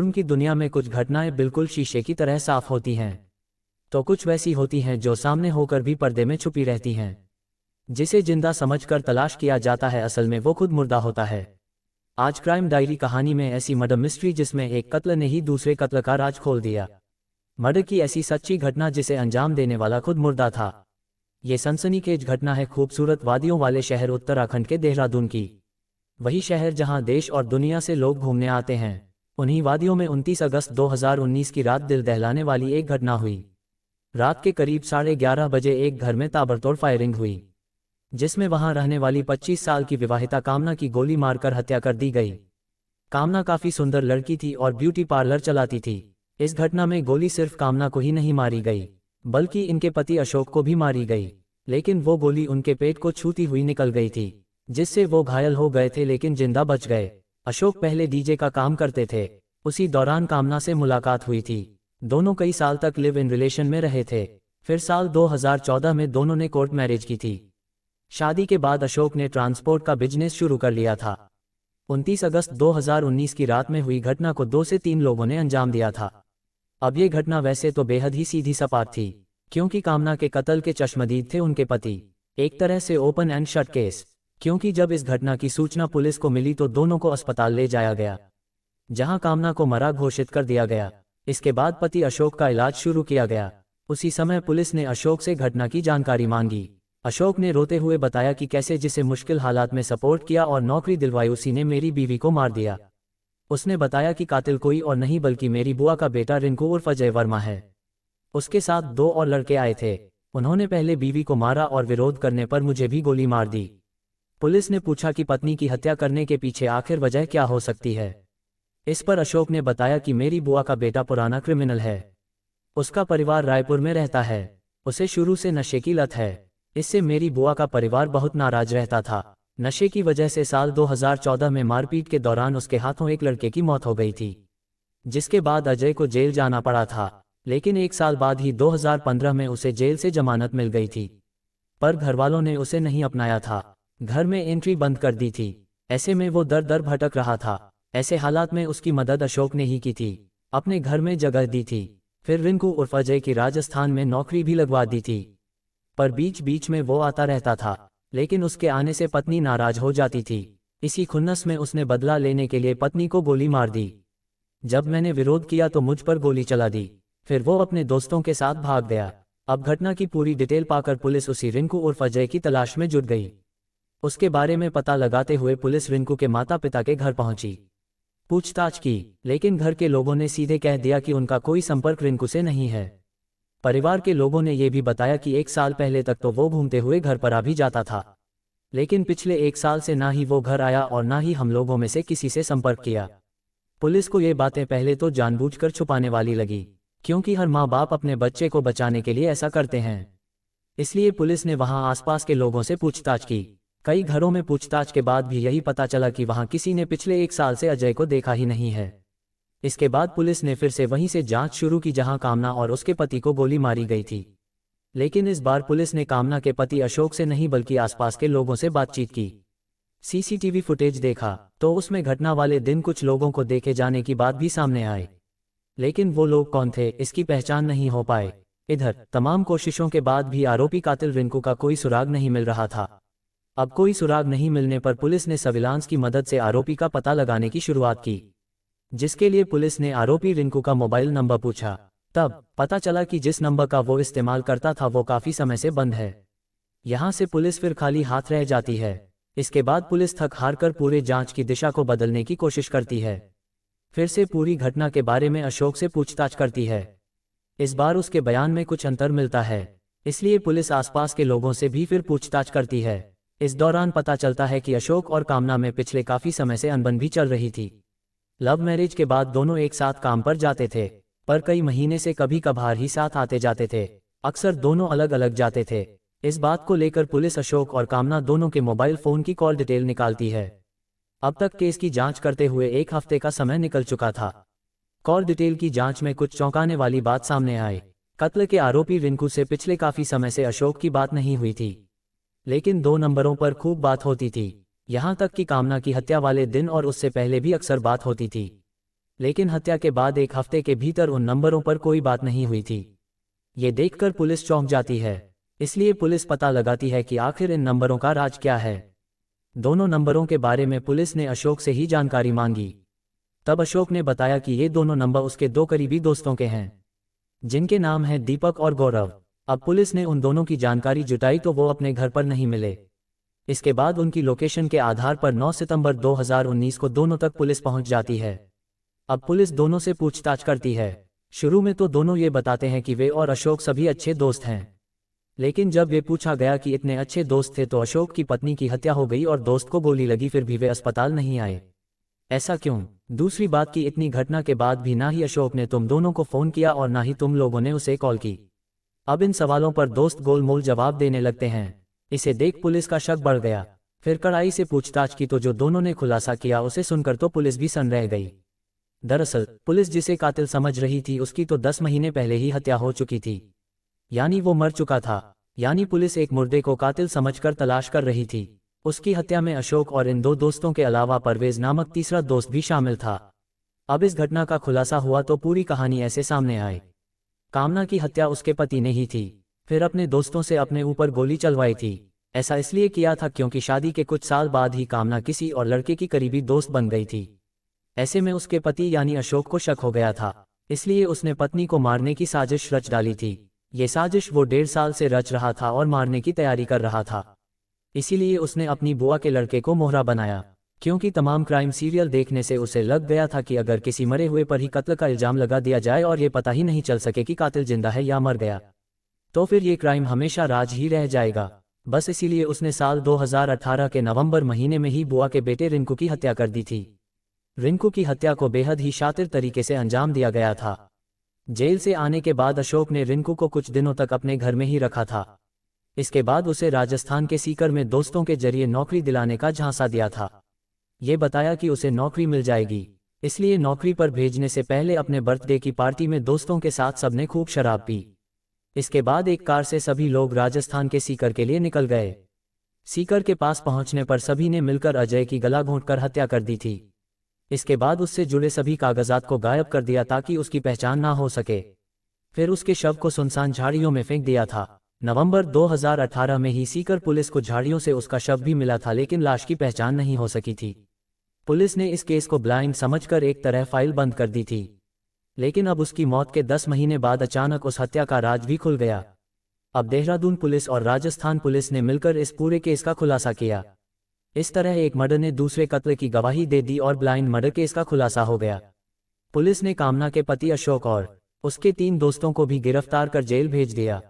जुर्म की दुनिया में कुछ घटनाएं बिल्कुल शीशे की तरह साफ होती हैं, तो कुछ वैसी होती हैं जो सामने होकर भी पर्दे में छुपी रहती हैं। जिसे जिंदा समझकर तलाश किया जाता है, असल में वो खुद मुर्दा होता है। आज क्राइम डायरी कहानी में ऐसी मर्डर मिस्ट्री जिसमें एक कत्ल ने ही दूसरे कत्ल का राज खोल दिया। मर्डर की ऐसी सच्ची घटना जिसे अंजाम देने वाला खुद मुर्दा था। ये सनसनीखेज घटना है खूबसूरत वादियों वाले शहर उत्तराखंड के देहरादून की। वही शहर जहां देश और दुनिया से लोग घूमने आते हैं। उन्हीं वादियों में 29 अगस्त 2019 की रात दिल दहलाने वाली एक घटना हुई। रात के करीब 11:30 बजे एक घर में ताबड़तोड़ फायरिंग हुई, जिसमें वहां रहने वाली 25 साल की विवाहिता कामना की गोली मारकर हत्या कर दी गई। कामना काफी सुंदर लड़की थी और ब्यूटी पार्लर चलाती थी। इस घटना में गोली सिर्फ कामना को ही नहीं मारी गई, बल्कि इनके पति अशोक को भी मारी गई। लेकिन वो गोली उनके पेट को छूती हुई निकल गई थी, जिससे वो घायल हो गए थे लेकिन जिंदा बच गए। अशोक पहले डीजे का काम करते थे। उसी दौरान कामना से मुलाकात हुई थी। दोनों कई साल तक लिव इन रिलेशन में रहे थे। फिर साल 2014 में दोनों ने कोर्ट मैरिज की थी। शादी के बाद अशोक ने ट्रांसपोर्ट का बिजनेस शुरू कर लिया था। 29 अगस्त 2019 की रात में हुई घटना को 2 से 3 लोगों ने अंजाम दिया था। अब ये घटना वैसे तो बेहद ही सीधी सपाट थी, क्योंकि कामना के कत्ल के चश्मदीद थे उनके पति। एक तरह से ओपन एंड शट केस, क्योंकि जब इस घटना की सूचना पुलिस को मिली तो दोनों को अस्पताल ले जाया गया, जहां कामना को मरा घोषित कर दिया गया। इसके बाद पति अशोक का इलाज शुरू किया गया। उसी समय पुलिस ने अशोक से घटना की जानकारी मांगी। अशोक ने रोते हुए बताया कि कैसे जिसे मुश्किल हालात में सपोर्ट किया और नौकरी दिलवाई, उसी ने मेरी बीवी को मार दिया। उसने बताया कि कातिल कोई और नहीं बल्कि मेरी बुआ का बेटा रिंकू उर्फ अजय वर्मा है। उसके साथ 2 और लड़के आए थे। उन्होंने पहले बीवी को मारा और विरोध करने पर मुझे भी गोली मार दी। पुलिस ने पूछा कि पत्नी की हत्या करने के पीछे आखिर वजह क्या हो सकती है। इस पर अशोक ने बताया कि मेरी बुआ का बेटा पुराना क्रिमिनल है। उसका परिवार रायपुर में रहता है। उसे शुरू से नशे की लत है। इससे मेरी बुआ का परिवार बहुत नाराज रहता था। नशे की वजह से साल 2014 में मारपीट के दौरान उसके हाथों एक लड़के की मौत हो गई थी, जिसके बाद अजय को जेल जाना पड़ा था। लेकिन 1 साल बाद ही 2015 में उसे जेल से जमानत मिल गई थी, पर घरवालों ने उसे नहीं अपनाया था। घर में एंट्री बंद कर दी थी। ऐसे में वो दर दर भटक रहा था। ऐसे हालात में उसकी मदद अशोक ने ही की थी। अपने घर में जगह दी थी। फिर रिंकू उर्फ अजय की राजस्थान में नौकरी भी लगवा दी थी, पर बीच बीच में वो आता रहता था। लेकिन उसके आने से पत्नी नाराज हो जाती थी। इसी खुन्नस में उसने बदला लेने के लिए पत्नी को गोली मार दी। जब मैंने विरोध किया तो मुझ पर गोली चला दी। फिर वो अपने दोस्तों के साथ भाग गया। अब घटना की पूरी डिटेल पाकर पुलिस उसी रिंकू उर्फ अजय की तलाश में जुट गई। उसके बारे में पता लगाते हुए पुलिस रिंकू के माता पिता के घर पहुंची। पूछताछ की, लेकिन घर के लोगों ने सीधे कह दिया कि उनका कोई संपर्क रिंकू से नहीं है। परिवार के लोगों ने यह भी बताया कि 1 साल पहले तक तो वो घूमते हुए घर पर आ भी जाता था, लेकिन पिछले 1 साल से ना ही वो घर आया और ना ही हम लोगों में से किसी से संपर्क किया। पुलिस को ये बातें पहले तो जानबूझकर छुपाने वाली लगी, क्योंकि हर माँ बाप अपने बच्चे को बचाने के लिए ऐसा करते हैं। इसलिए पुलिस ने वहां आसपास के लोगों से पूछताछ की। कई घरों में पूछताछ के बाद भी यही पता चला कि वहां किसी ने पिछले 1 साल से अजय को देखा ही नहीं है। इसके बाद पुलिस ने फिर से वहीं से जांच शुरू की जहां कामना और उसके पति को गोली मारी गई थी। लेकिन इस बार पुलिस ने कामना के पति अशोक से नहीं बल्कि आसपास के लोगों से बातचीत की। सीसीटीवी फुटेज देखा तो उसमें घटना वाले दिन कुछ लोगों को देखे जाने की बात भी सामने आई, लेकिन वो लोग कौन थे इसकी पहचान नहीं हो पाए। इधर तमाम कोशिशों के बाद भी आरोपी कातिल रिंकू का कोई सुराग नहीं मिल रहा था। अब कोई सुराग नहीं मिलने पर पुलिस ने सर्विलांस की मदद से आरोपी का पता लगाने की शुरुआत की, जिसके लिए पुलिस ने आरोपी रिंकू का मोबाइल नंबर पूछा। तब पता चला कि जिस नंबर का वो इस्तेमाल करता था वो काफी समय से बंद है। यहां से पुलिस फिर खाली हाथ रह जाती है। इसके बाद पुलिस थक हार कर पूरे जांच की दिशा को बदलने की कोशिश करती है। फिर से पूरी घटना के बारे में अशोक से पूछताछ करती है। इस बार उसके बयान में कुछ अंतर मिलता है, इसलिए पुलिस आसपास के लोगों से भी फिर पूछताछ करती है। इस दौरान पता चलता है कि अशोक और कामना में पिछले काफी समय से अनबन भी चल रही थी। लव मैरिज के बाद दोनों एक साथ काम पर जाते थे, पर कई महीने से कभी कभार ही साथ आते जाते थे। अक्सर दोनों अलग अलग जाते थे। इस बात को लेकर पुलिस अशोक और कामना दोनों के मोबाइल फोन की कॉल डिटेल निकालती है। अब तक केस की जांच करते हुए 1 हफ्ते का समय निकल चुका था। कॉल डिटेल की जांच में कुछ चौंकाने वाली बात सामने आई। कत्ल के आरोपी रिंकू से पिछले काफी समय से अशोक की बात नहीं हुई थी, लेकिन 2 नंबरों पर खूब बात होती थी। यहां तक कि कामना की हत्या वाले दिन और उससे पहले भी अक्सर बात होती थी। लेकिन हत्या के बाद एक हफ्ते के भीतर उन नंबरों पर कोई बात नहीं हुई थी। ये देखकर पुलिस चौंक जाती है, इसलिए पुलिस पता लगाती है कि आखिर इन नंबरों का राज क्या है। दोनों नंबरों के बारे में पुलिस ने अशोक से ही जानकारी मांगी। तब अशोक ने बताया कि ये दोनों नंबर उसके दो करीबी दोस्तों के हैं, जिनके नाम हैं दीपक और गौरव। अब पुलिस ने उन दोनों की जानकारी जुटाई तो वो अपने घर पर नहीं मिले। इसके बाद उनकी लोकेशन के आधार पर 9 सितंबर 2019 को दोनों तक पुलिस पहुंच जाती है। अब पुलिस दोनों से पूछताछ करती है। शुरू में तो दोनों ये बताते हैं कि वे और अशोक सभी अच्छे दोस्त हैं, लेकिन जब वे पूछा गया कि इतने अच्छे दोस्त थे तो अशोक की पत्नी की हत्या हो गई और दोस्त को गोली लगी, फिर भी वे अस्पताल नहीं आए। ऐसा क्यों? दूसरी बात कि इतनी घटना के बाद भी ना ही अशोक ने तुम दोनों को फोन किया और ना ही तुम लोगों ने उसे कॉल की। अब इन सवालों पर दोस्त गोलमोल जवाब देने लगते हैं। इसे देख पुलिस का शक बढ़ गया। फिर कड़ाई से पूछताछ की तो जो दोनों ने खुलासा किया उसे सुनकर तो पुलिस भी सन्न रह गई। दरअसल पुलिस जिसे कातिल समझ रही थी उसकी तो 10 महीने पहले ही हत्या हो चुकी थी, यानी वो मर चुका था। यानी पुलिस एक मुर्दे को कातिल समझकर तलाश कर रही थी। उसकी हत्या में अशोक और इन दो दोस्तों के अलावा परवेज नामक तीसरा दोस्त भी शामिल था। अब इस घटना का खुलासा हुआ तो पूरी कहानी ऐसे सामने आई। कामना की हत्या उसके पति ने ही थी, फिर अपने दोस्तों से अपने ऊपर गोली चलवाई थी। ऐसा इसलिए किया था क्योंकि शादी के कुछ साल बाद ही कामना किसी और लड़के की करीबी दोस्त बन गई थी। ऐसे में उसके पति यानी अशोक को शक हो गया था, इसलिए उसने पत्नी को मारने की साजिश रच डाली थी। ये साजिश वो 1.5 साल से रच रहा था और मारने की तैयारी कर रहा था। इसीलिए उसने अपनी बुआ के लड़के को मोहरा बनाया, क्योंकि तमाम क्राइम सीरियल देखने से उसे लग गया था कि अगर किसी मरे हुए पर ही कत्ल का इल्जाम लगा दिया जाए और ये पता ही नहीं चल सके कि कातिल जिंदा है या मर गया, तो फिर ये क्राइम हमेशा राज ही रह जाएगा। बस इसीलिए उसने साल 2018 के नवंबर महीने में ही बुआ के बेटे रिंकू की हत्या कर दी थी। रिंकू की हत्या को बेहद ही शातिर तरीके से अंजाम दिया गया था। जेल से आने के बाद अशोक ने रिंकू को कुछ दिनों तक अपने घर में ही रखा था। इसके बाद उसे राजस्थान के सीकर में दोस्तों के जरिए नौकरी दिलाने का झांसा दिया था। ये बताया कि उसे नौकरी मिल जाएगी, इसलिए नौकरी पर भेजने से पहले अपने बर्थडे की पार्टी में दोस्तों के साथ सबने खूब शराब पी। इसके बाद एक कार से सभी लोग राजस्थान के सीकर के लिए निकल गए। सीकर के पास पहुंचने पर सभी ने मिलकर अजय की गला घोंटकर हत्या कर दी थी। इसके बाद उससे जुड़े सभी कागजात को गायब कर दिया ताकि उसकी पहचान ना हो सके। फिर उसके शव को सुनसान झाड़ियों में फेंक दिया था। नवंबर 2018 में ही सीकर पुलिस को झाड़ियों से उसका शव भी मिला था, लेकिन लाश की पहचान नहीं हो सकी थी। पुलिस ने इस केस को ब्लाइंड समझकर एक तरह फाइल बंद कर दी थी। लेकिन अब उसकी मौत के 10 महीने बाद अचानक उस हत्या का राज भी खुल गया। अब देहरादून पुलिस और राजस्थान पुलिस ने मिलकर इस पूरे केस का खुलासा किया। इस तरह एक मर्डर ने दूसरे कत्ल की गवाही दे दी और ब्लाइंड मर्डर केस का खुलासा हो गया। पुलिस ने कामना के पति अशोक और उसके 3 दोस्तों को भी गिरफ्तार कर जेल भेज दिया।